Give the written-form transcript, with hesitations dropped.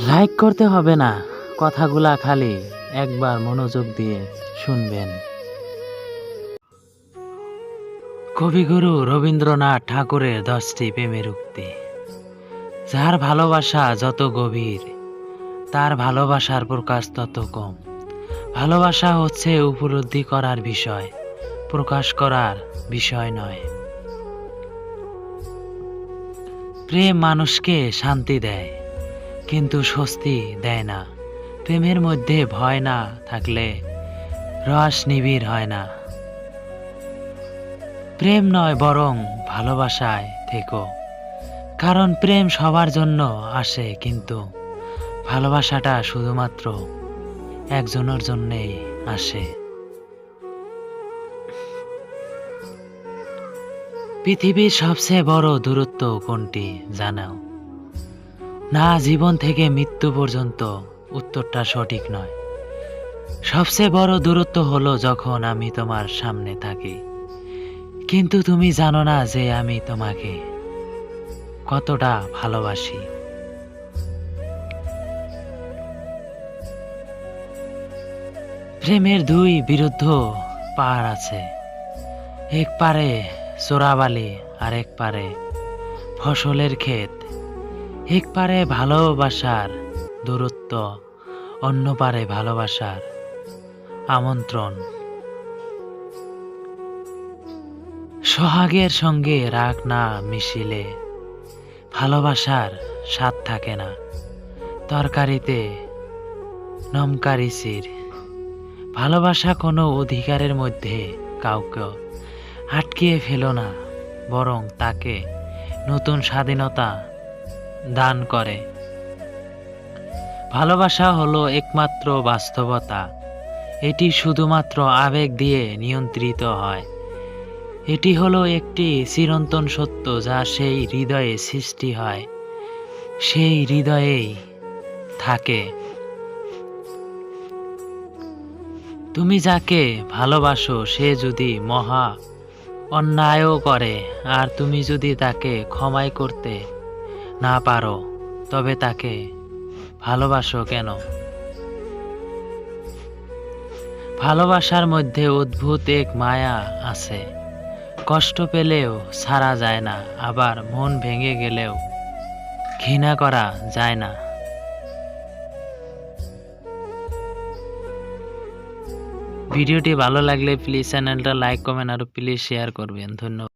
Like করতে হবে না, কথাগুলা খালি একবার মনোযোগ দিয়ে শুনবেন। কবিগুরু রবীন্দ্রনাথ ঠাকুরের 10টি প্রেমের উক্তি। যার ভালোবাসা যত গভীর, তার ভালোবাসার প্রকাশ তত কম। ভালোবাসা হচ্ছে উপলব্ধি করার বিষয়, প্রকাশ করার বিষয় নয়। প্রেম মানুষকে শান্তি দেয়, কিন্তু স্বস্তি দেয় না। প্রেমের মধ্যে ভয় না থাকলে রস নিবিড় হয় না। প্রেম নয় বরং ভালোবাসায় থেকো, কারণ প্রেম সবার জন্য আসে, কিন্তু ভালোবাসাটা শুধুমাত্র একজনের জন্যেই আসে। পৃথিবীর সবচেয়ে বড় দূরত্ব কোনটি জানাও? না, জীবন থেকে মৃত্যু পর্যন্ত। উত্তরটা সঠিক নয়। সবচেয়ে বড় দূরত্ব হলো যখন আমি তোমার সামনে থাকি, কিন্তু তুমি জানো না যে আমি তোমাকে কতটা ভালোবাসি। প্রেমের দুই বিরুদ্ধ পাহাড় আছে, এক পারে চোরাবালি আর এক পারে ফসলের ক্ষেত। এক পারে ভালোবাসার দূরত্ব, অন্য পারে ভালোবাসার আমন্ত্রণ। সোহাগের সঙ্গে রাগ না মিশিলে ভালোবাসার স্বাদ থাকে না। তরকারিতে নমকারিচির। ভালোবাসা কোনো অধিকারের মধ্যে কাউকে আটকিয়ে ফেলো না, বরং তাকে নতুন স্বাধীনতা দান করে। ভালোবাসা হলো একমাত্র বাস্তবতা, এটি শুধুমাত্র আবেগ দিয়ে নিয়ন্ত্রিত হয়। এটি হলো একটি চিরন্তন সত্য যা সেই হৃদয়ে সৃষ্টি হয়, সেই হৃদয়েই থাকে। তুমি যাকে ভালোবাসো সে যদি মহা অন্যায়ও করে, আর তুমি যদি তাকে ক্ষমাই করতে না পারো, তবে তাকে ভালোবাসো কেন? ভালোবাসার মধ্যে অদ্ভুত এক মায়া আছে। কষ্ট পেলেও ছাড়া যায় না, আবার মন ভেঙে গেলেও ঘৃণা করা যায় না। ভিডিওটি ভালো লাগলে প্লিজ চ্যানেলটা লাইক, কমেন্ট আর প্লিজ শেয়ার করবেন। ধন্যবাদ।